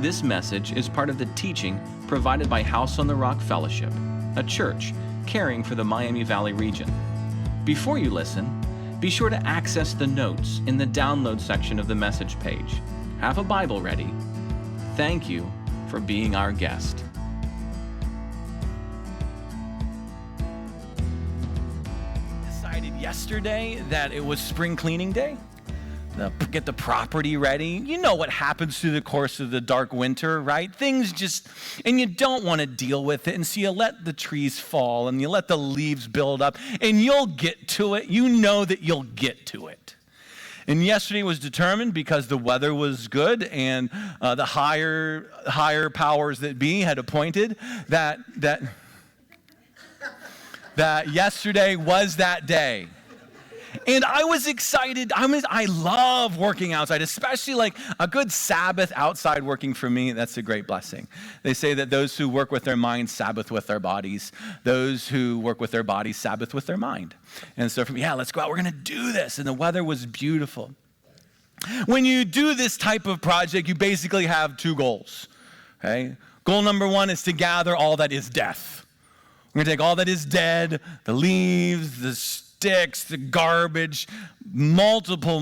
This message is part of the teaching provided by House on the Rock Fellowship, a church caring for the Miami Valley region. Before you listen, be sure to access the notes in the download section of the message page. Have a Bible ready. Thank you for being our guest. Decided yesterday that it was spring cleaning day. Get the property ready. You know what happens through the course of the dark winter, right? Things just, and you don't want to deal with it. And so you let the trees fall and you let the leaves build up and you'll get to it. You know that you'll get to it. And yesterday was determined because the weather was good and the higher powers that be had appointed that yesterday was that day. And I was excited. I love working outside, especially like a good Sabbath outside working for me. That's a great blessing. They say that those who work with their minds Sabbath with their bodies. Those who work with their bodies Sabbath with their mind. And so for me, let's go out. We're going to do this. And the weather was beautiful. When you do this type of project, you basically have two goals. Okay? Goal number one is to gather all that is death. We're going to take all that is dead, the leaves, the sticks, the garbage, multiple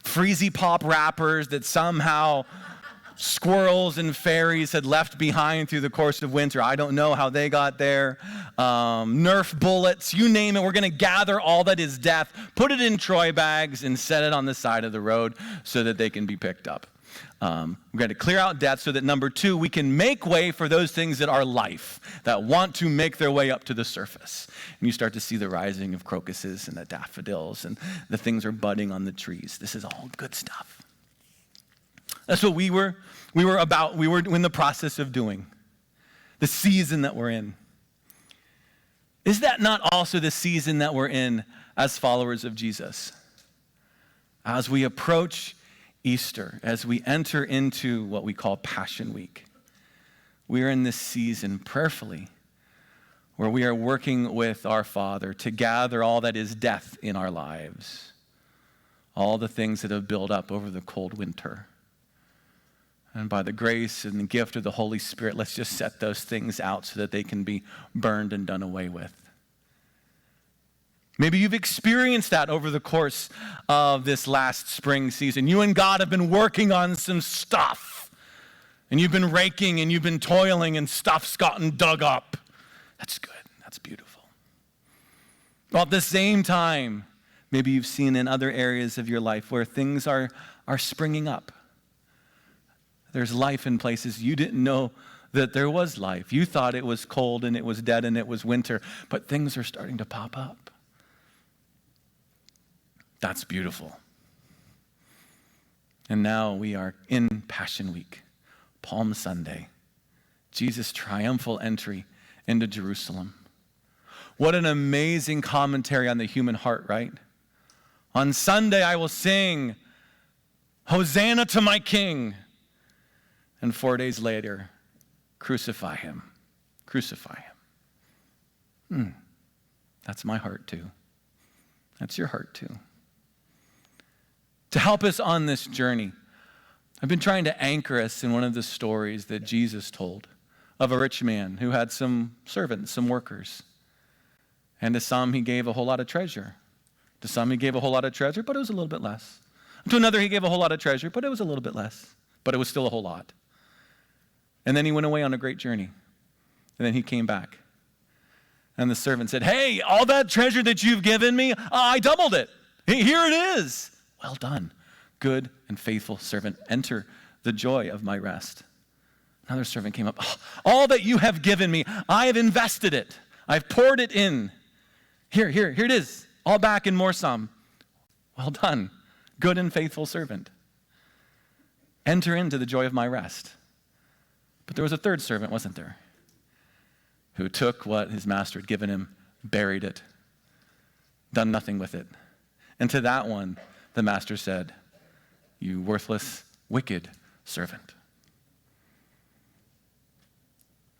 Freezy Pop wrappers that somehow squirrels and fairies had left behind through the course of winter. I don't know how they got there. Nerf bullets, you name it. We're going to gather all that is death, put it in Troy bags, and set it on the side of the road so that they can be picked up. We're going to clear out death so that number two, we can make way for those things that are life, that want to make their way up to the surface. And you start to see the rising of crocuses and the daffodils and the things are budding on the trees. This is all good stuff. That's what we were in the process of doing. The season that we're in. Is that not also the season that we're in as followers of Jesus? As we approach Easter, as we enter into what we call Passion Week, we are in this season prayerfully where we are working with our Father to gather all that is death in our lives, all the things that have built up over the cold winter. And by the grace and the gift of the Holy Spirit, let's just set those things out so that they can be burned and done away with. Maybe you've experienced that over the course of this last spring season. You and God have been working on some stuff. And you've been raking and you've been toiling and stuff's gotten dug up. That's good. That's beautiful. Well, at the same time, maybe you've seen in other areas of your life where things are springing up. There's life in places you didn't know that there was life. You thought it was cold and it was dead and it was winter, but things are starting to pop up. That's beautiful. And now we are in Passion Week, Palm Sunday, Jesus' triumphal entry into Jerusalem. What an amazing commentary on the human heart, right? On Sunday I will sing, Hosanna to my King. And 4 days later, crucify him, crucify him. That's my heart too. That's your heart too. To help us on this journey, I've been trying to anchor us in one of the stories that Jesus told of a rich man who had some servants, some workers. And to some, he gave a whole lot of treasure. To some, he gave a whole lot of treasure, but it was a little bit less. To another, he gave a whole lot of treasure, but it was a little bit less. But it was still a whole lot. And then he went away on a great journey. And then he came back. And the servant said, hey, all that treasure that you've given me, I doubled it. Here it is. Well done, good and faithful servant. Enter the joy of my rest. Another servant came up. All that you have given me, I have invested it. I've poured it in. Here it is. All back and more some. Well done, good and faithful servant. Enter into the joy of my rest. But there was a third servant, wasn't there? Who took what his master had given him, buried it, done nothing with it. And to that one, the master said, you worthless, wicked servant.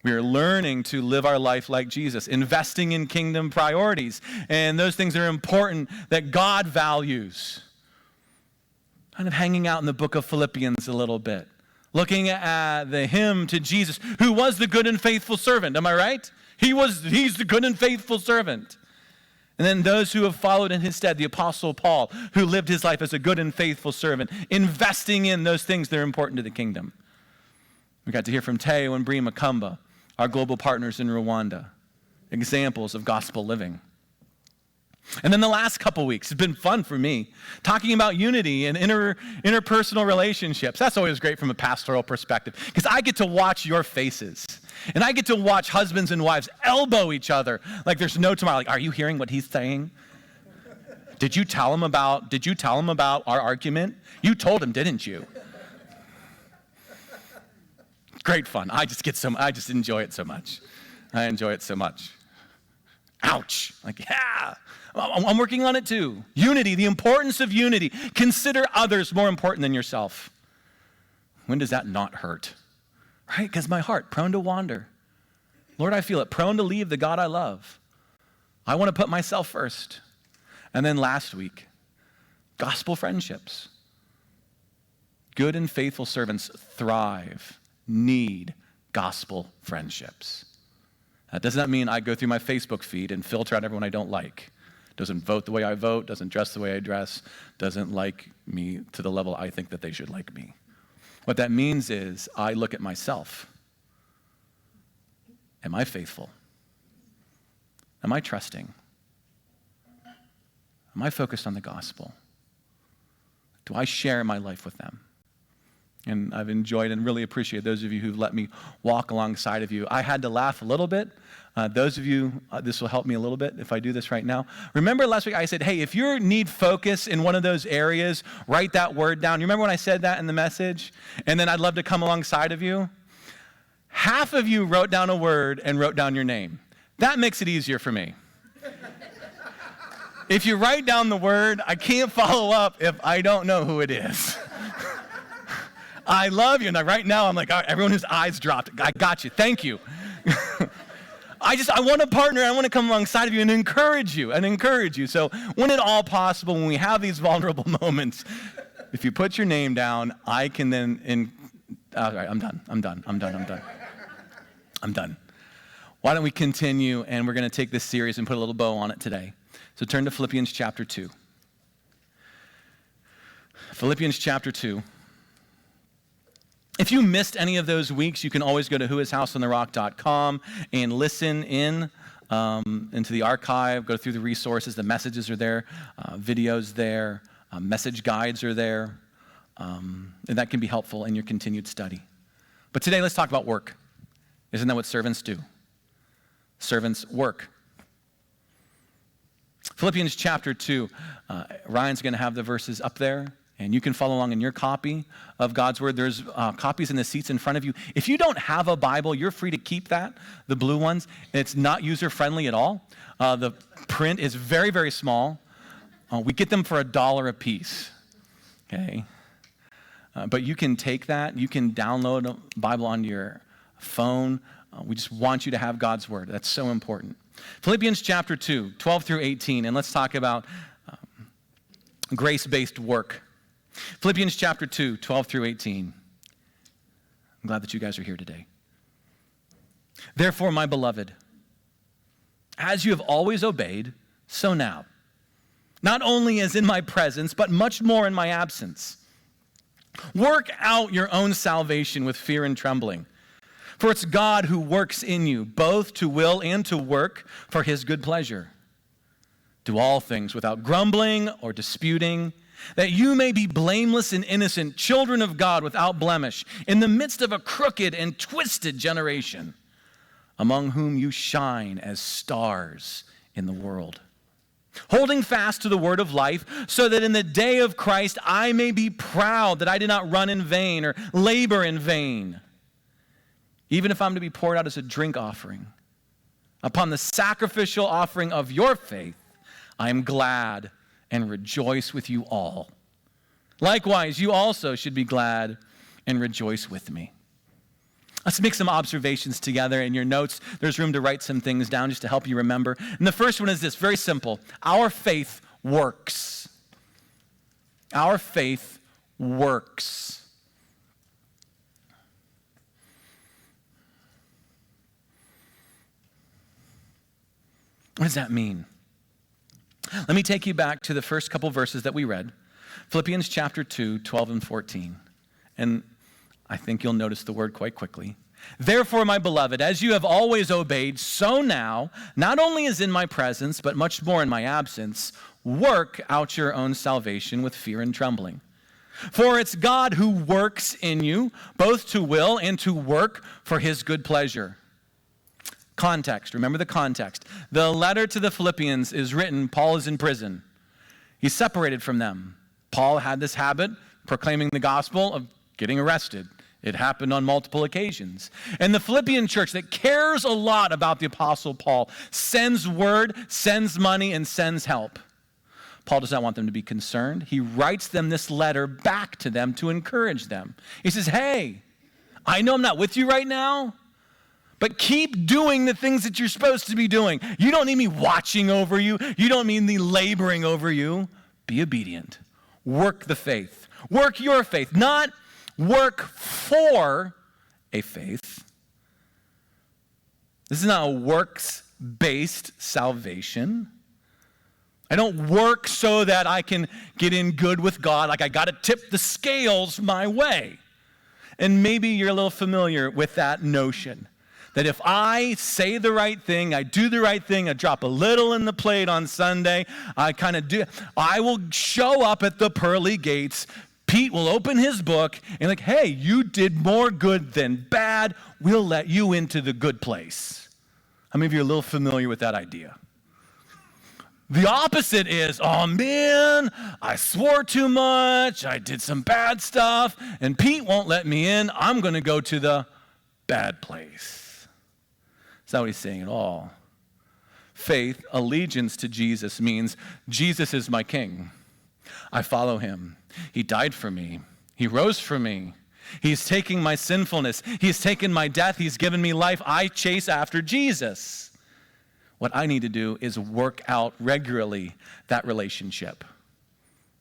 We are learning to live our life like Jesus, investing in kingdom priorities. And those things are important that God values. Kind of hanging out in the book of Philippians a little bit. Looking at the hymn to Jesus, who was the good and faithful servant. Am I right? He's the good and faithful servant. And then those who have followed in his stead, the Apostle Paul, who lived his life as a good and faithful servant, investing in those things that are important to the kingdom. We got to hear from Teo and Bree Makamba, our global partners in Rwanda, examples of gospel living. And then the last couple weeks, it's been fun for me, talking about unity and interpersonal relationships. That's always great from a pastoral perspective, because I get to watch your faces. And I get to watch husbands and wives elbow each other like there's no tomorrow. Like, are you hearing what he's saying? Did you tell him about our argument? You told him, didn't you? Great fun. I just enjoy it so much. I enjoy it so much. Ouch. Like, yeah. I'm working on it too. Unity, the importance of unity. Consider others more important than yourself. When does that not hurt? Right? Because my heart, prone to wander. Lord, I feel it, prone to leave the God I love. I want to put myself first. And then last week, gospel friendships. Good and faithful servants thrive, need gospel friendships. That does not mean I go through my Facebook feed and filter out everyone I don't like. Doesn't vote the way I vote, doesn't dress the way I dress, doesn't like me to the level I think that they should like me. What that means is I look at myself. Am I faithful? Am I trusting? Am I focused on the gospel? Do I share my life with them? And I've enjoyed and really appreciate those of you who've let me walk alongside of you. I had to laugh a little bit. Those of you, this will help me a little bit if I do this right now. Remember last week I said, hey, if you need focus in one of those areas, write that word down. You remember when I said that in the message? And then I'd love to come alongside of you. Half of you wrote down a word and wrote down your name. That makes it easier for me. If you write down the word, I can't follow up if I don't know who it is. I love you. And right now I'm like, all right, everyone whose eyes dropped, I got you. Thank you. I want to partner. I want to come alongside of you and encourage you. So when at all possible, when we have these vulnerable moments, if you put your name down, I can then, all right, I'm done. Why don't we continue, and we're going to take this series and put a little bow on it today. So turn to Philippians chapter 2. Philippians chapter 2. If you missed any of those weeks, you can always go to whoishouseontherock.com and listen in into the archive, go through the resources. The messages are there, videos there, message guides are there, and that can be helpful in your continued study. But today, let's talk about work. Isn't that what servants do? Servants work. Philippians chapter 2. Ryan's going to have the verses up there. And you can follow along in your copy of God's Word. There's copies in the seats in front of you. If you don't have a Bible, you're free to keep that, the blue ones. It's not user-friendly at all. The print is very, very small. We get them for $1 a piece, okay? But you can take that. You can download a Bible onto your phone. We just want you to have God's Word. That's so important. Philippians chapter 2, 12 through 18, and let's talk about grace-based work. Philippians chapter 2, 12 through 18. I'm glad that you guys are here today. Therefore, my beloved, as you have always obeyed, so now, not only as in my presence, but much more in my absence, work out your own salvation with fear and trembling. For it's God who works in you, both to will and to work for his good pleasure. Do all things without grumbling or disputing, that you may be blameless and innocent, children of God without blemish, in the midst of a crooked and twisted generation, among whom you shine as stars in the world, holding fast to the word of life, so that in the day of Christ I may be proud that I did not run in vain or labor in vain. Even if I'm to be poured out as a drink offering upon the sacrificial offering of your faith, I am glad and rejoice with you all. Likewise, you also should be glad and rejoice with me. Let's make some observations together. In your notes, there's room to write some things down just to help you remember. And the first one is this, very simple. Our faith works. Our faith works. What does that mean? Let me take you back to the first couple verses that we read. Philippians chapter 2, 12 and 14. And I think you'll notice the word quite quickly. Therefore, my beloved, as you have always obeyed, so now, not only as in my presence, but much more in my absence, work out your own salvation with fear and trembling. For it's God who works in you, both to will and to work for his good pleasure. Context, remember the context. The letter to the Philippians is written, Paul is in prison. He's separated from them. Paul had this habit, proclaiming the gospel, of getting arrested. It happened on multiple occasions. And the Philippian church that cares a lot about the Apostle Paul sends word, sends money, and sends help. Paul does not want them to be concerned. He writes them this letter back to them to encourage them. He says, hey, I know I'm not with you right now, but keep doing the things that you're supposed to be doing. You don't need me watching over you. You don't need me laboring over you. Be obedient. Work the faith. Work your faith, not work for a faith. This is not a works-based salvation. I don't work so that I can get in good with God, like I got to tip the scales my way. And maybe you're a little familiar with that notion, that if I say the right thing, I do the right thing, I drop a little in the plate on Sunday, I will show up at the pearly gates. Pete will open his book and like, hey, you did more good than bad. We'll let you into the good place. How many of you are a little familiar with that idea? The opposite is, oh man, I swore too much. I did some bad stuff and Pete won't let me in. I'm going to go to the bad place. That's not what he's saying at all. Faith, allegiance to Jesus means Jesus is my king. I follow him. He died for me. He rose for me. He's taking my sinfulness. He's taken my death. He's given me life. I chase after Jesus. What I need to do is work out regularly that relationship.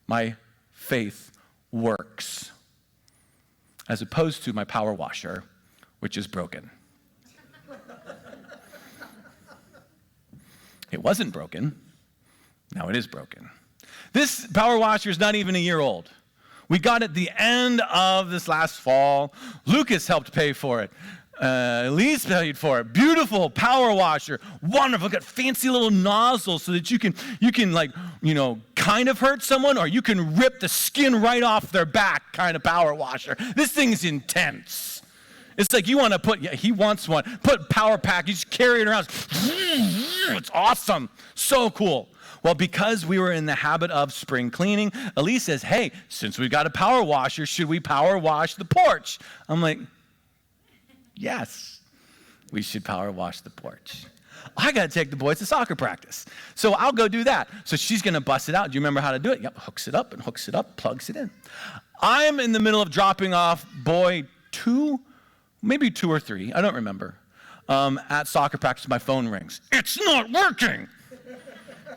My faith works, as opposed to my power washer, which is broken. It wasn't broken. Now it is broken. This power washer is not even a year old. We got it at the end of this last fall. Lucas helped pay for it. Elise paid for it. Beautiful power washer. Wonderful. Got fancy little nozzles so that you can kind of hurt someone, or you can rip the skin right off their back kind of power washer. This thing is intense. It's like you want to he wants one. Put power pack, you just carry it around. It's awesome. So cool. Well, because we were in the habit of spring cleaning, Elise says, hey, since we've got a power washer, should we power wash the porch? I'm like, yes, we should power wash the porch. I got to take the boys to soccer practice. So I'll go do that. So she's going to bust it out. Do you remember how to do it? Yep, hooks it up, plugs it in. I'm in the middle of dropping off boy 2, maybe 2 or 3, I don't remember. At soccer practice, my phone rings. It's not working.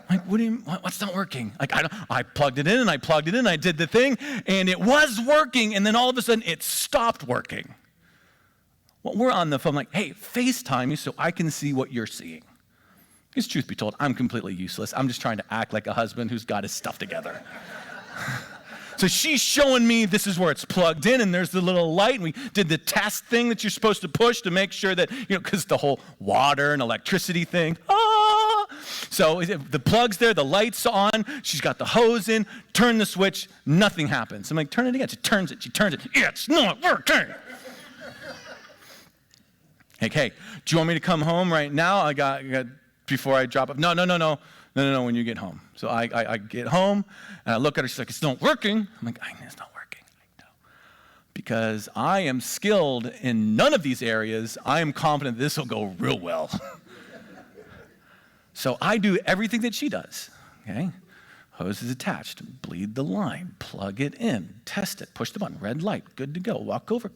Like, what do you mean? What's not working? Like, I plugged it in and I plugged it in. I did the thing and it was working. And then all of a sudden it stopped working. Well, we're on the phone like, hey, FaceTime me so I can see what you're seeing. Because truth be told, I'm completely useless. I'm just trying to act like a husband who's got his stuff together. So she's showing me this is where it's plugged in and there's the little light. And we did the test thing that you're supposed to push to make sure that, because the whole water and electricity thing. So the plug's there, the light's on, she's got the hose in, turn the switch, nothing happens. I'm like, turn it again. She turns it. It's not working. Hey, do you want me to come home right now? I got before I drop off. No, when you get home. So I get home, and I look at her, she's like, it's not working. I'm like, it's not working. I know. Because I am skilled in none of these areas, I am confident this will go real well. So I do everything that she does, okay? Hose is attached, bleed the line, plug it in, test it, push the button, red light, good to go, walk over.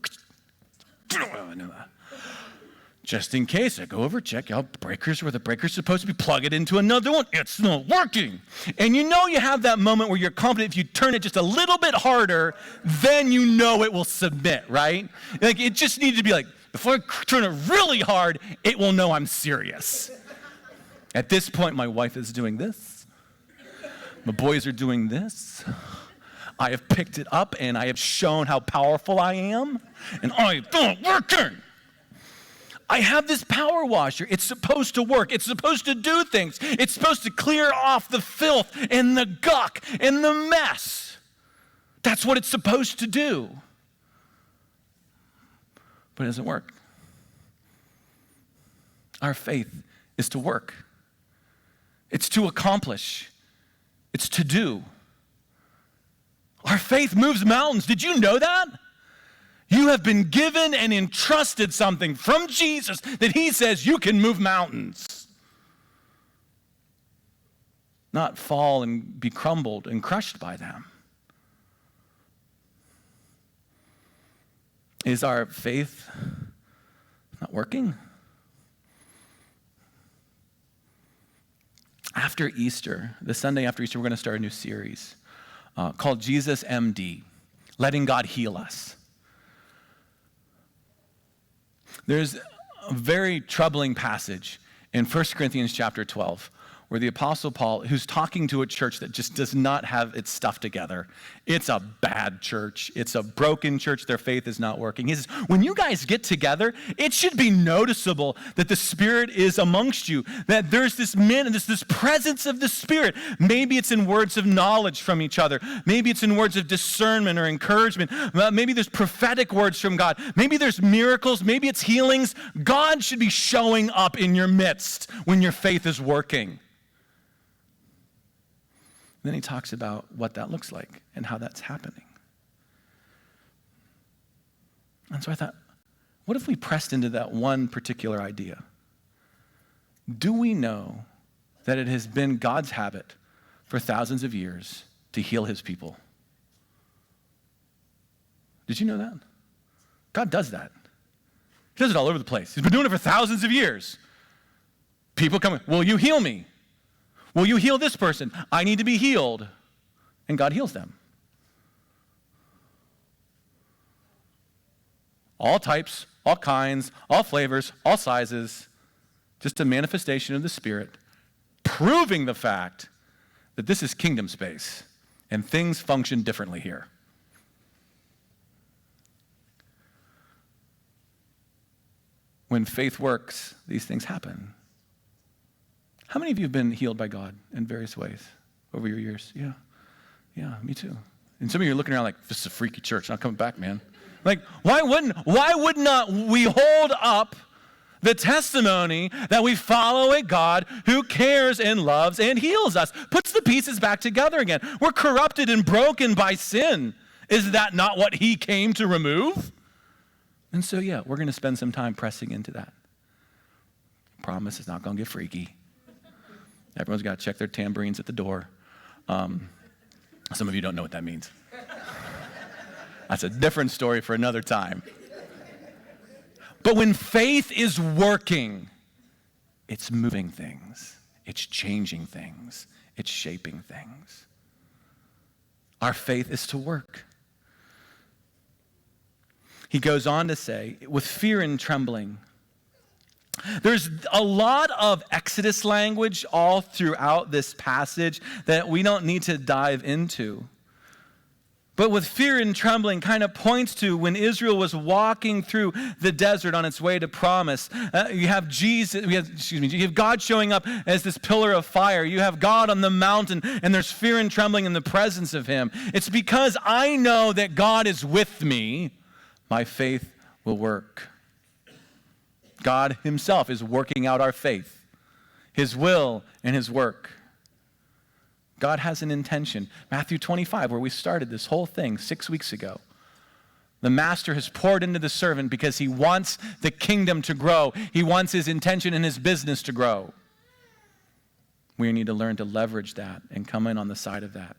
Just in case, I go over, check out breakers where the breaker's supposed to be, plug it into another one, it's not working. And you have that moment where you're confident if you turn it just a little bit harder, then you know it will submit, right? Like it just needs to be like, before I turn it really hard, it will know I'm serious. At this point, my wife is doing this. My boys are doing this. I have picked it up and I have shown how powerful I am, and I don't working. I have this power washer. It's supposed to work. It's supposed to do things. It's supposed to clear off the filth and the guck and the mess. That's what it's supposed to do. But it doesn't work. Our faith is to work. It's to accomplish. It's to do. Our faith moves mountains. Did you know that? You have been given and entrusted something from Jesus that he says you can move mountains. Not fall and be crumbled and crushed by them. Is our faith not working? After Easter, the Sunday after Easter, we're going to start a new series called Jesus MD, Letting God Heal Us. There's a very troubling passage in 1 Corinthians chapter 12 where the Apostle Paul, who's talking to a church that just does not have its stuff together. It's a bad church. It's a broken church. Their faith is not working. He says, when you guys get together, it should be noticeable that the Spirit is amongst you, that there's this presence of the Spirit. Maybe it's in words of knowledge from each other. Maybe it's in words of discernment or encouragement. Maybe there's prophetic words from God. Maybe there's miracles. Maybe it's healings. God should be showing up in your midst when your faith is working. Then he talks about what that looks like and how that's happening. And so I thought, what if we pressed into that one particular idea? Do we know that it has been God's habit for thousands of years to heal his people? Did you know that? God does that. He does it all over the place. He's been doing it for thousands of years. People come, will you heal me? Will you heal this person? I need to be healed. And God heals them. All types, all kinds, all flavors, all sizes. Just a manifestation of the Spirit, proving the fact that this is kingdom space and things function differently here. When faith works, these things happen. How many of you have been healed by God in various ways over your years? Yeah, me too. And some of you are looking around like, this is a freaky church, not coming back, man. Like, why would not we hold up the testimony that we follow a God who cares and loves and heals us, puts the pieces back together again? We're corrupted and broken by sin. Is that not what he came to remove? And so, yeah, we're going to spend some time pressing into that. Promise it's not going to get freaky. Everyone's got to check their tambourines at the door. Some of you don't know what that means. That's a different story for another time. But when faith is working, it's moving things. It's changing things. It's shaping things. Our faith is to work. He goes on to say, with fear and trembling. There's a lot of Exodus language all throughout this passage that we don't need to dive into. But with fear and trembling kind of points to when Israel was walking through the desert on its way to promise. You have you have God showing up as this pillar of fire. You have God on the mountain, and there's fear and trembling in the presence of him. It's because I know that God is with me, my faith will work. God himself is working out our faith, his will and his work. God has an intention. Matthew 25, where we started this whole thing 6 weeks ago. The master has poured into the servant because he wants the kingdom to grow. He wants his intention and his business to grow. We need to learn to leverage that and come in on the side of that.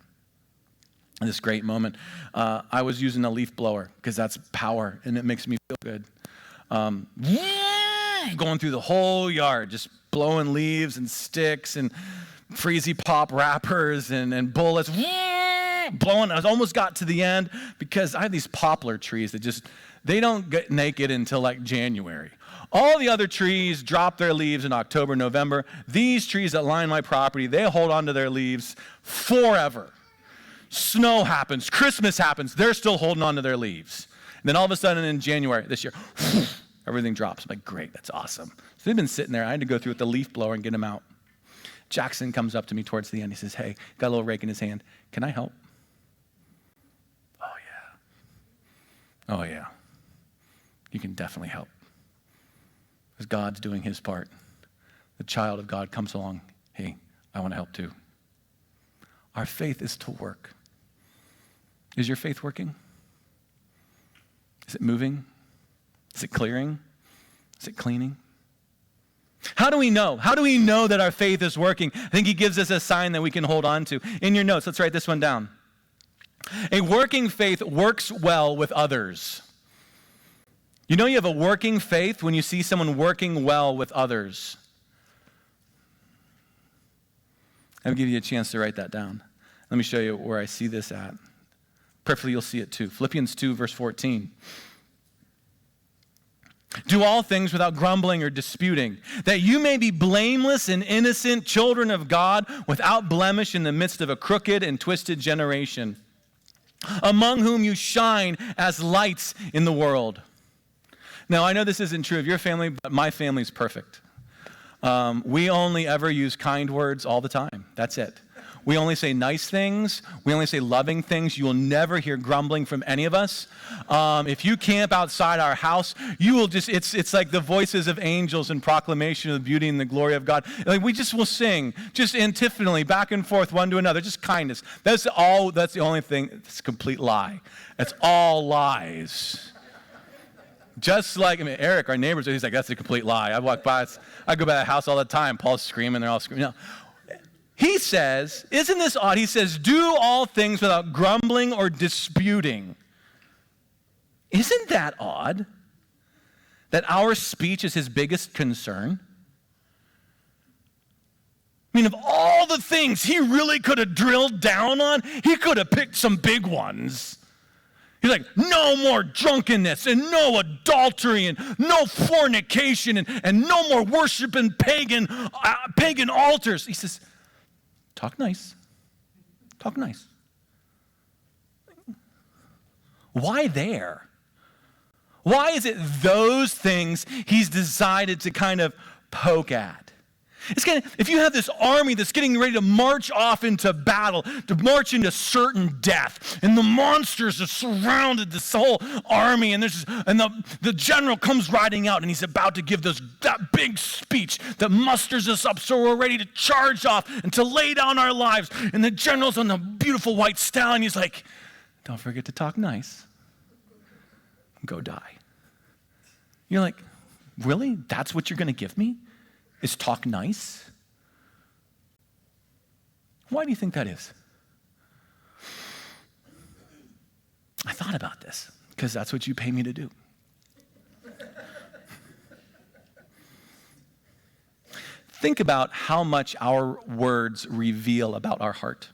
In this great moment, I was using a leaf blower because that's power and it makes me feel good. Going through the whole yard, just blowing leaves and sticks and Freezy Pop wrappers and bullets, blowing. I almost got to the end because I have these poplar trees that they don't get naked until like January. All the other trees drop their leaves in October, November. These trees that line my property, they hold on to their leaves forever. Snow happens, Christmas happens, they're still holding on to their leaves. And then all of a sudden in January this year, everything drops. I'm like, great, that's awesome. So they've been sitting there. I had to go through with the leaf blower and get them out. Jackson comes up to me towards the end. He says, hey, got a little rake in his hand. Can I help? Oh, yeah. You can definitely help. Because God's doing his part. The child of God comes along. Hey, I want to help too. Our faith is to work. Is your faith working? Is it moving? Is it clearing? Is it cleaning? How do we know? How do we know that our faith is working? I think he gives us a sign that we can hold on to. In your notes, let's write this one down. A working faith works well with others. You know you have a working faith when you see someone working well with others. I'll give you a chance to write that down. Let me show you where I see this at. Perfectly, you'll see it too. Philippians 2, verse 14. Do all things without grumbling or disputing, that you may be blameless and innocent children of God, without blemish in the midst of a crooked and twisted generation, among whom you shine as lights in the world. Now, I know this isn't true of your family, but my family's perfect. We only ever use kind words all the time. That's it. We only say nice things. We only say loving things. You will never hear grumbling from any of us. If you camp outside our house, you will just, it's like the voices of angels in proclamation of the beauty and the glory of God. Like we just will sing, just antiphonally, back and forth, one to another, just kindness. That's the only thing. It's a complete lie. It's all lies. Just like, Eric, our neighbors, he's like, that's a complete lie. I walk by, I go by the house all the time. Paul's screaming, they're all screaming. No. He says, isn't this odd? He says, do all things without grumbling or disputing. Isn't that odd? That our speech is his biggest concern? I mean, of all the things he really could have drilled down on, he could have picked some big ones. He's like, no more drunkenness and no adultery and no fornication and no more worshiping pagan altars. He says, talk nice. Talk nice. Why there? Why is it those things he's decided to kind of poke at? It's kind of, if you have this army that's getting ready to march off into battle, to march into certain death, and the monsters have surrounded this whole army, and the general comes riding out, and he's about to give that big speech that musters us up so we're ready to charge off and to lay down our lives. And the general's on the beautiful white stallion. He's like, don't forget to talk nice. Go die. You're like, really? That's what you're going to give me? Is talk nice? Why do you think that is? I thought about this because that's what you pay me to do. Think about how much our words reveal about our heart.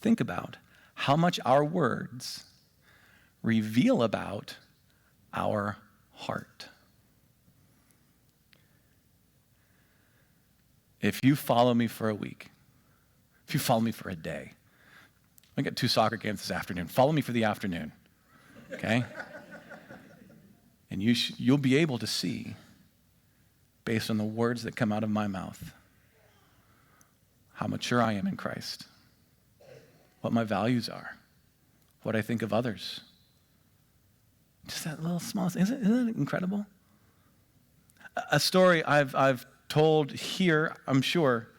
Think about how much our words reveal about our heart. If you follow me for a week, if you follow me for a day, I got 2 soccer games this afternoon. Follow me for the afternoon, okay? And you'll be able to see, based on the words that come out of my mouth, how mature I am in Christ, what my values are, what I think of others. Just that little small, isn't that incredible? A story I've told here, I'm sure,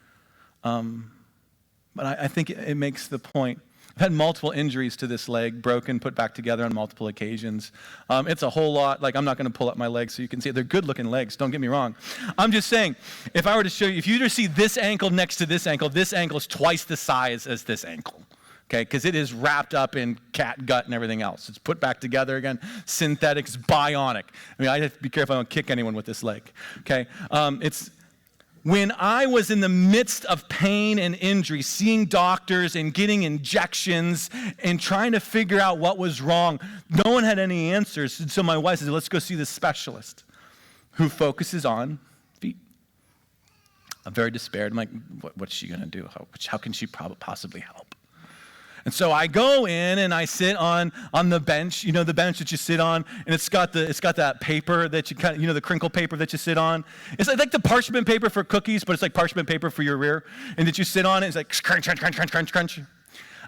but I think it makes the point. I've had multiple injuries to this leg, broken, put back together on multiple occasions. It's a whole lot. Like, I'm not going to pull up my legs so you can see it. They're good-looking legs, don't get me wrong. I'm just saying, if I were to show you, if you were to see this ankle next to this ankle is twice the size as this ankle. Okay, because it is wrapped up in cat gut and everything else. It's put back together again, synthetics, bionic. I mean, I have to be careful I don't kick anyone with this leg. Okay, when I was in the midst of pain and injury, seeing doctors and getting injections and trying to figure out what was wrong, no one had any answers. And so my wife said, let's go see the specialist who focuses on feet. I'm very despaired. I'm like, what's she going to do? How can she possibly help? And so I go in and I sit on the bench, the bench that you sit on, and it's got that paper that you kind of, the crinkle paper that you sit on. It's like the parchment paper for cookies, but it's like parchment paper for your rear. And that you sit on it, it's like crunch, crunch, crunch, crunch, crunch, crunch.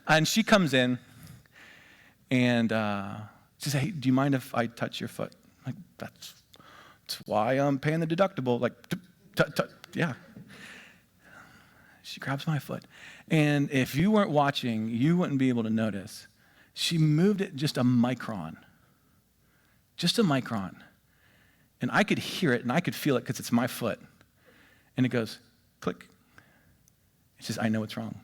And she comes in and she says, hey, do you mind if I touch your foot? I'm like, that's why I'm paying the deductible. Like, yeah. She grabs my foot. And if you weren't watching, you wouldn't be able to notice. She moved it just a micron. Just a micron. And I could hear it and I could feel it because it's my foot. And it goes, click. It says, I know what's wrong.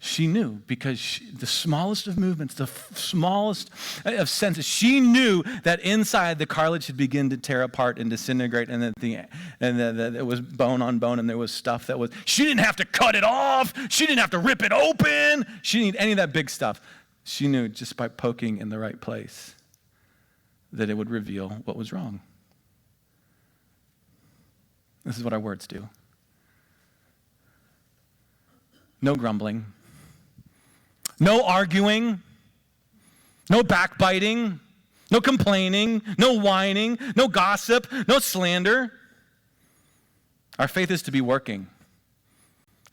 She knew because the smallest of movements, the smallest of senses, she knew that inside the cartilage had begun to tear apart and disintegrate, and that it was bone on bone, and there was stuff that was. She didn't have to cut it off. She didn't have to rip it open. She didn't need any of that big stuff. She knew just by poking in the right place that it would reveal what was wrong. This is what our words do. No grumbling. No arguing, no backbiting, no complaining, no whining, no gossip, no slander. Our faith is to be working.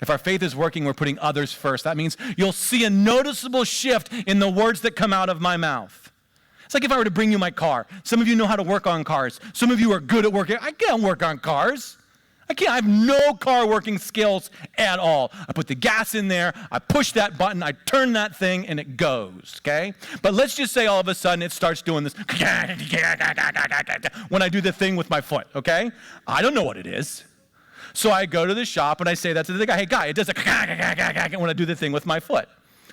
If our faith is working, we're putting others first. That means you'll see a noticeable shift in the words that come out of my mouth. It's like if I were to bring you my car. Some of you know how to work on cars. Some of you are good at working. I can't work on cars. I have no car working skills at all. I put the gas in there, I push that button, I turn that thing, and it goes, okay? But let's just say all of a sudden it starts doing this when I do the thing with my foot, okay? I don't know what it is. So I go to the shop and I say that to the guy, hey guy, it does a when I do the thing with my foot.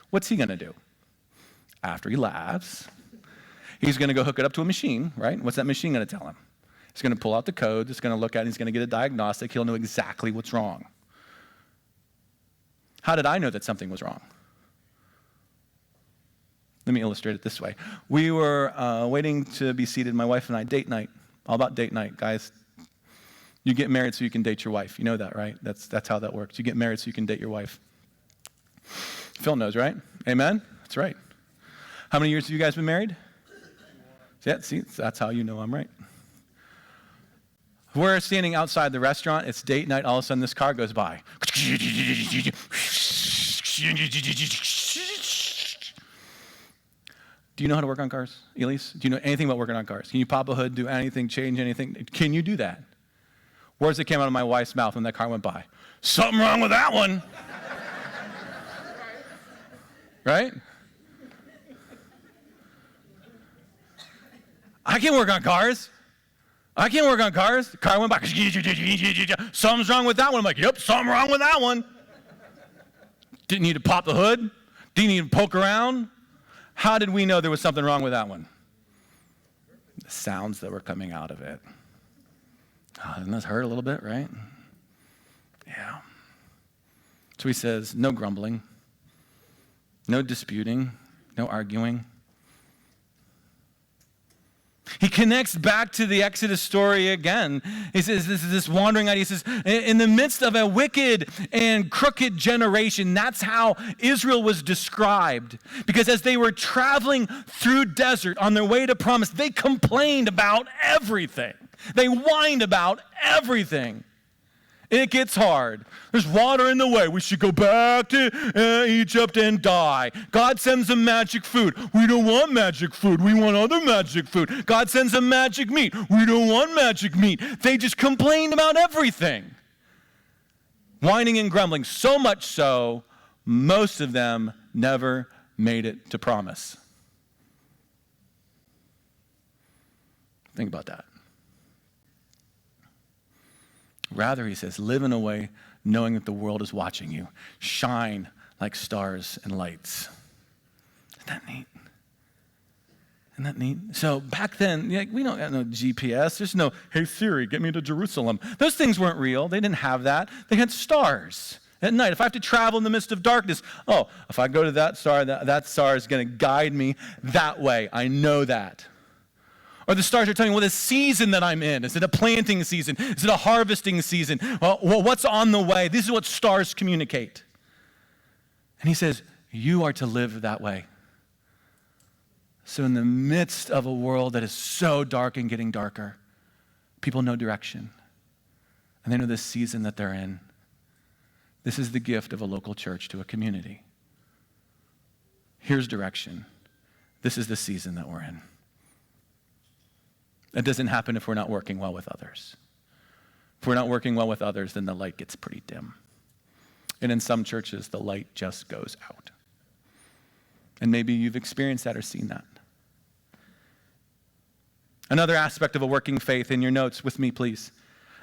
What's he gonna do? After he laughs, he's gonna go hook it up to a machine, right? What's that machine gonna tell him? He's going to pull out the code, he's going to look at it, he's going to get a diagnostic, he'll know exactly what's wrong. How did I know that something was wrong? Let me illustrate it this way. We were waiting to be seated, my wife and I, date night. All about date night, guys. You get married so you can date your wife. You know that, right? That's how that works. You get married so you can date your wife. Phil knows, right? Amen? That's right. How many years have you guys been married? Yeah, see, that's how you know I'm right. We're standing outside the restaurant. It's date night. All of a sudden, this car goes by. Do you know how to work on cars, Elise? Do you know anything about working on cars? Can you pop a hood, do anything, change anything? Can you do that? Words that came out of my wife's mouth when that car went by. Something wrong with that one. Right? I can't work on cars. I can't work on cars. The car went by. Something's wrong with that one. I'm like, yep, something wrong with that one. Didn't need to pop the hood. Didn't need to poke around. How did we know there was something wrong with that one? The sounds that were coming out of it. Oh, doesn't this hurt a little bit, right? Yeah. So he says, no grumbling, no disputing, no arguing. He connects back to the Exodus story again. He says, this is this wandering out. He says, in the midst of a wicked and crooked generation, that's how Israel was described. Because as they were traveling through desert on their way to promise, they complained about everything. They whined about everything. It gets hard. There's water in the way. We should go back to Egypt and die. God sends them magic food. We don't want magic food. We want other magic food. God sends them magic meat. We don't want magic meat. They just complained about everything. Whining and grumbling, so much so, most of them never made it to promise. Think about that. Rather, he says, live in a way knowing that the world is watching you. Shine like stars and lights. Isn't that neat? Isn't that neat? So back then, we don't have no GPS. There's no, hey Siri, get me to Jerusalem. Those things weren't real. They didn't have that. They had stars at night. If I have to travel in the midst of darkness, if I go to that star, that star is going to guide me that way. I know that. Or the stars are telling me, the season that I'm in. Is it a planting season? Is it a harvesting season? Well, what's on the way? This is what stars communicate. And he says, you are to live that way. So in the midst of a world that is so dark and getting darker, people know direction. And they know the season that they're in. This is the gift of a local church to a community. Here's direction. This is the season that we're in. That doesn't happen if we're not working well with others. If we're not working well with others, then the light gets pretty dim. And in some churches, the light just goes out. And maybe you've experienced that or seen that. Another aspect of a working faith, in your notes with me, please.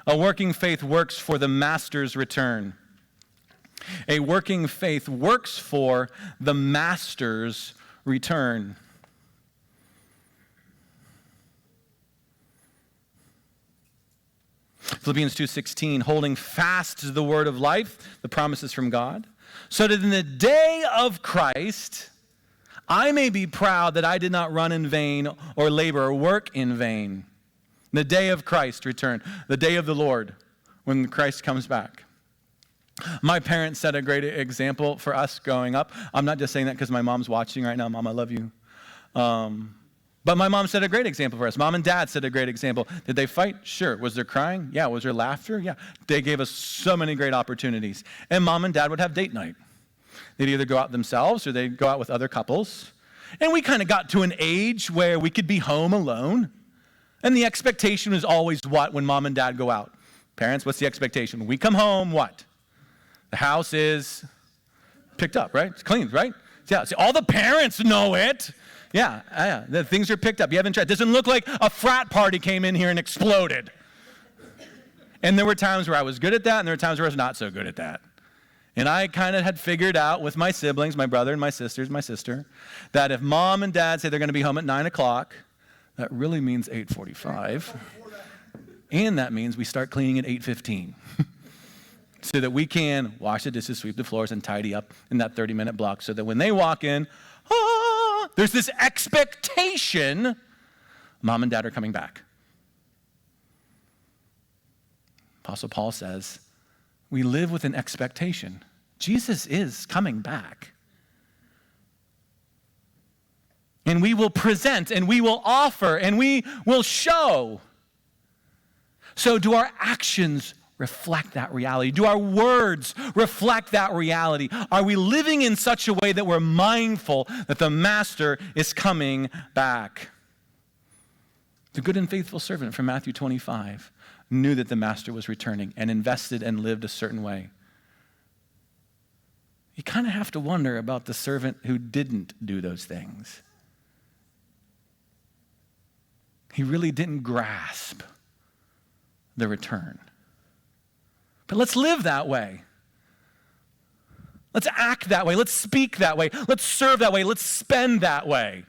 A working faith works for the master's return. A working faith works for the master's return. Philippians 2:16, holding fast to the word of life, the promises from God, so that in the day of Christ, I may be proud that I did not run in vain or labor or work in vain. The day of Christ return, the day of the Lord, when Christ comes back. My parents set a great example for us growing up. I'm not just saying that because my mom's watching right now. Mom, I love you. But my mom set a great example for us. Mom and dad set a great example. Did they fight? Sure. Was there crying? Yeah. Was there laughter? Yeah. They gave us so many great opportunities. And mom and dad would have date night. They'd either go out themselves or they'd go out with other couples. And we kind of got to an age where we could be home alone. And the expectation was always what when mom and dad go out? Parents, what's the expectation? When we come home, what? The house is picked up, right? It's cleaned, right? Yeah. See, all the parents know it. Yeah. The things are picked up. You haven't tried. It doesn't look like a frat party came in here and exploded. And there were times where I was good at that, and there were times where I was not so good at that. And I kind of had figured out with my siblings, my brother and my sister, that if mom and dad say they're going to be home at 9 o'clock, that really means 8:45. And that means we start cleaning at 8:15. So that we can wash the dishes, sweep the floors, and tidy up in that 30-minute block so that when they walk in, there's this expectation mom and dad are coming back. Apostle Paul says, we live with an expectation. Jesus is coming back. And we will present, and we will offer, and we will show. So do our actions reflect that reality? Do our words reflect that reality? Are we living in such a way that we're mindful that the master is coming back? The good and faithful servant from Matthew 25 knew that the master was returning and invested and lived a certain way. You kind of have to wonder about the servant who didn't do those things. He really didn't grasp the return. But let's live that way. Let's act that way. Let's speak that way. Let's serve that way. Let's spend that way.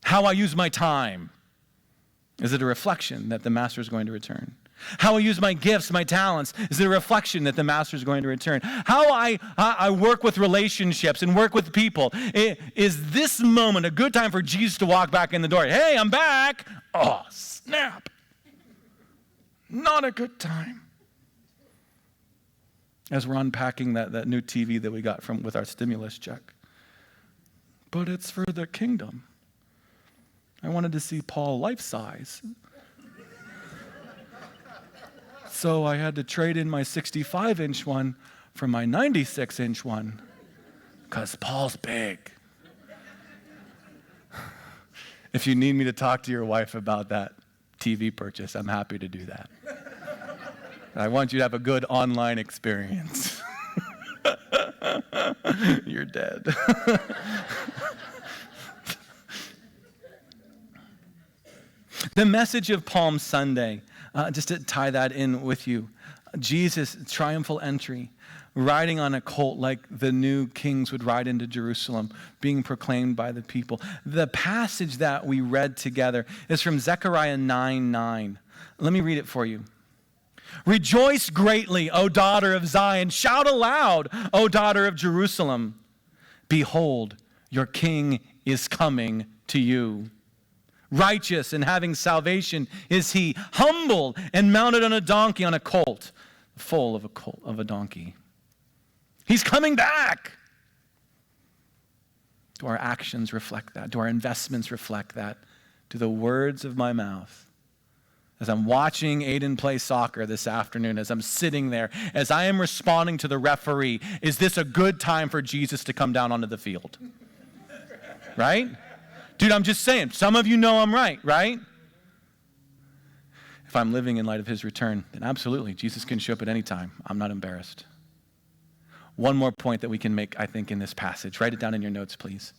How I use my time, is it a reflection that the master is going to return? How I use my gifts, my talents, is it a reflection that the master is going to return? How I work with relationships and work with people, is this moment a good time for Jesus to walk back in the door? Hey, I'm back. Oh, snap. Not a good time. As we're unpacking that new TV that we got with our stimulus check. But it's for the kingdom. I wanted to see Paul life-size. So I had to trade in my 65-inch one for my 96-inch one because Paul's big. If you need me to talk to your wife about that TV purchase, I'm happy to do that. I want you to have a good online experience. You're dead. The message of Palm Sunday, just to tie that in with you, Jesus' triumphal entry, riding on a colt like the new kings would ride into Jerusalem, being proclaimed by the people. The passage that we read together is from Zechariah 9:9. Let me read it for you. Rejoice greatly, O daughter of Zion. Shout aloud, O daughter of Jerusalem. Behold, your king is coming to you. Righteous and having salvation is he, humble and mounted on a donkey, on a colt, the foal of a donkey. He's coming back. Do our actions reflect that? Do our investments reflect that? Do the words of my mouth? As I'm watching Aiden play soccer this afternoon, as I'm sitting there, as I am responding to the referee, is this a good time for Jesus to come down onto the field? Right? Dude, I'm just saying, some of you know I'm right? If I'm living in light of his return, then absolutely, Jesus can show up at any time. I'm not embarrassed. One more point that we can make, I think, in this passage. Write it down in your notes, please.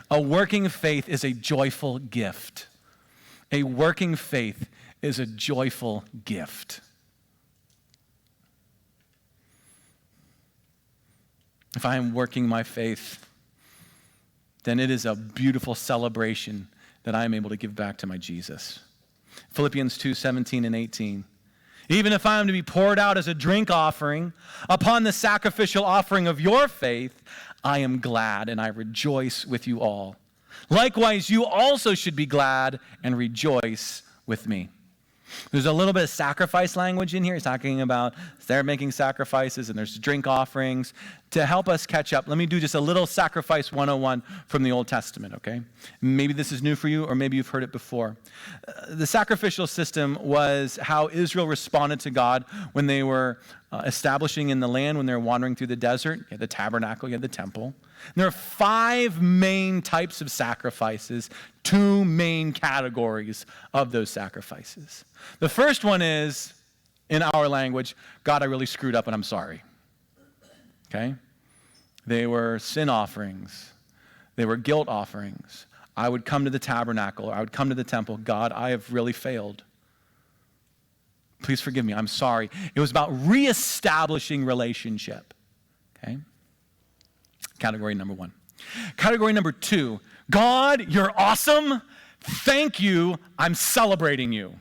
A working faith is a joyful gift. A working faith is a joyful gift. If I am working my faith, then it is a beautiful celebration that I am able to give back to my Jesus. Philippians 2:17 and 18. Even if I am to be poured out as a drink offering upon the sacrificial offering of your faith, I am glad and I rejoice with you all. Likewise, you also should be glad and rejoice with me. There's a little bit of sacrifice language in here. He's talking about they're making sacrifices and there's drink offerings. To help us catch up, let me do just a little sacrifice 101 from the Old Testament, okay? Maybe this is new for you or maybe you've heard it before. The sacrificial system was how Israel responded to God when they were establishing in the land, when they were wandering through the desert. You had the tabernacle, you had the temple. And there are 5 main types of sacrifices, 2 main categories of those sacrifices. The first one is, in our language, God, I really screwed up and I'm sorry. Okay? They were sin offerings. They were guilt offerings. I would come to the tabernacle, or I would come to the temple. God, I have really failed. Please forgive me. I'm sorry. It was about reestablishing relationship. Okay? Category number 1. Category number 2, God, you're awesome. Thank you. I'm celebrating you.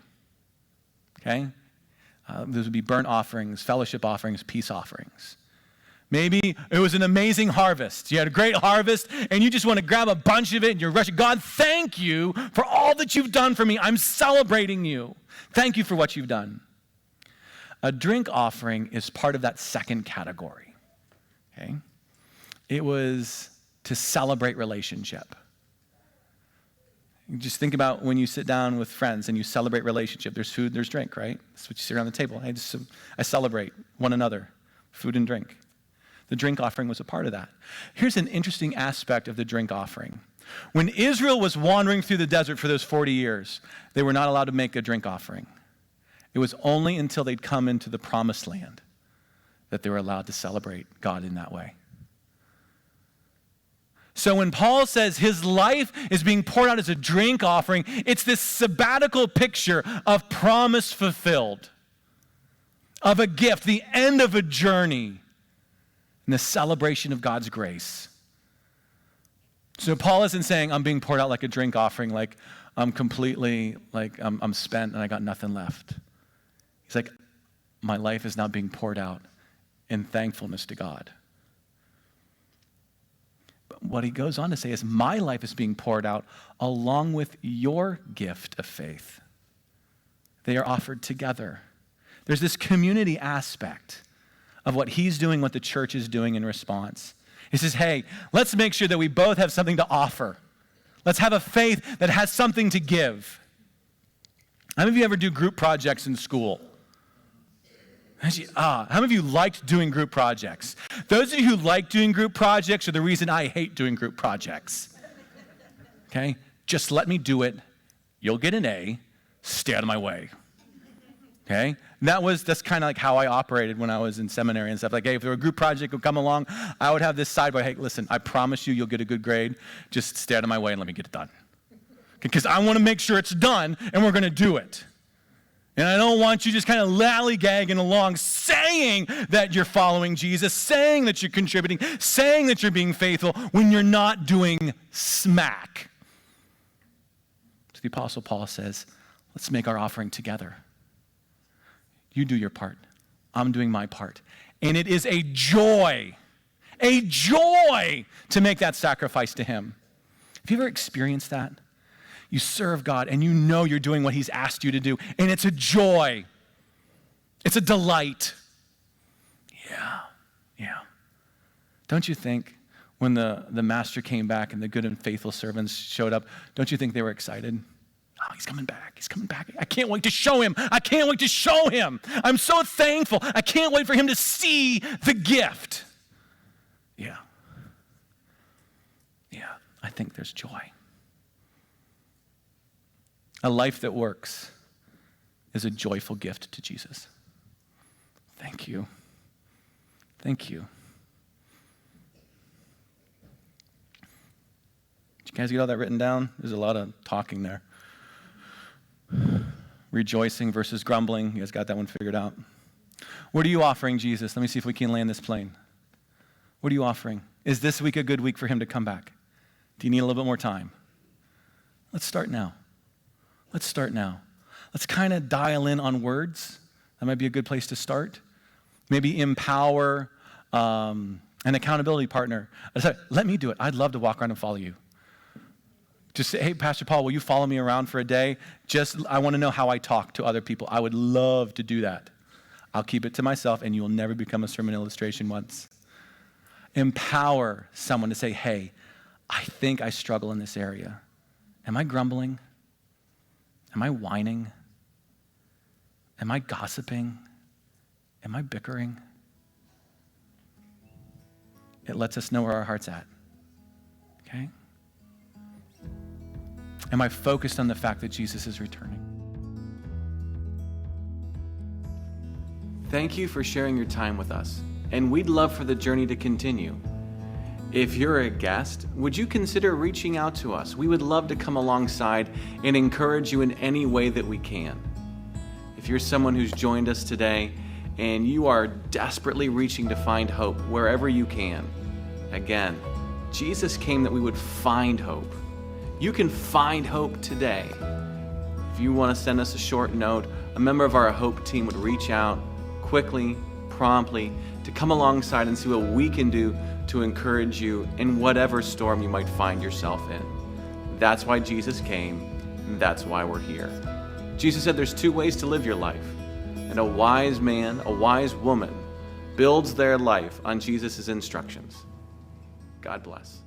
Okay? Those would be burnt offerings, fellowship offerings, peace offerings. Maybe it was an amazing harvest. You had a great harvest, and you just want to grab a bunch of it, and you're rushing. God, thank you for all that you've done for me. I'm celebrating you. Thank you for what you've done. A drink offering is part of that second category. Okay? It was to celebrate relationship. You just think about when you sit down with friends and you celebrate relationship. There's food, there's drink, right? That's what you sit around the table. I celebrate one another, food and drink. The drink offering was a part of that. Here's an interesting aspect of the drink offering. When Israel was wandering through the desert for those 40 years, they were not allowed to make a drink offering. It was only until they'd come into the promised land that they were allowed to celebrate God in that way. So when Paul says his life is being poured out as a drink offering, it's this sabbatical picture of promise fulfilled, of a gift, the end of a journey, and the celebration of God's grace. So Paul isn't saying I'm being poured out like a drink offering, like I'm completely, like I'm spent and I got nothing left. He's like, my life is now being poured out in thankfulness to God. But what he goes on to say is my life is being poured out along with your gift of faith. They are offered together. There's this community aspect of what he's doing, what the church is doing in response. He says, hey, let's make sure that we both have something to offer. Let's have a faith that has something to give. How many of you ever do group projects in school? How many of you liked doing group projects? Those of you who like doing group projects are the reason I hate doing group projects. Okay? Just let me do it. You'll get an A. Stay out of my way. Okay? And that's kind of like how I operated when I was in seminary and stuff. Like, hey, if there were a group project would come along, I would have this sideboard. Hey, listen, I promise you'll get a good grade. Just stay out of my way and let me get it done. Because I want to make sure it's done and we're going to do it. And I don't want you just kind of lollygagging along, saying that you're following Jesus, saying that you're contributing, saying that you're being faithful, when you're not doing smack. So the Apostle Paul says, let's make our offering together. You do your part. I'm doing my part. And it is a joy to make that sacrifice to him. Have you ever experienced that? You serve God and you know you're doing what he's asked you to do, and it's a joy. It's a delight. Yeah. Don't you think when the master came back and the good and faithful servants showed up, don't you think they were excited? Oh, he's coming back. He's coming back. I can't wait to show him. I'm so thankful. I can't wait for him to see the gift. Yeah. I think there's joy. A life that works is a joyful gift to Jesus. Thank you. Did you guys get all that written down? There's a lot of talking there. Rejoicing versus grumbling. You guys got that one figured out? What are you offering Jesus? Let me see if we can land this plane. What are you offering? Is this week a good week for him to come back? Do you need a little bit more time? Let's start now. Let's kind of dial in on words. That might be a good place to start. Maybe empower an accountability partner. Let me do it. I'd love to walk around and follow you. Just say, hey, Pastor Paul, will you follow me around for a day? I want to know how I talk to other people. I would love to do that. I'll keep it to myself, and you will never become a sermon illustration once. Empower someone to say, hey, I think I struggle in this area. Am I grumbling? Am I whining? Am I gossiping? Am I bickering? It lets us know where our heart's at. Okay? Am I focused on the fact that Jesus is returning? Thank you for sharing your time with us, and we'd love for the journey to continue. If you're a guest, would you consider reaching out to us? We would love to come alongside and encourage you in any way that we can. If you're someone who's joined us today and you are desperately reaching to find hope wherever you can, again, Jesus came that we would find hope. You can find hope today. If you want to send us a short note, a member of our Hope team would reach out quickly, promptly, to come alongside and see what we can do to encourage you in whatever storm you might find yourself in. That's why Jesus came, and that's why we're here. Jesus said there's two ways to live your life, and a wise man, a wise woman, builds their life on Jesus' instructions. God bless.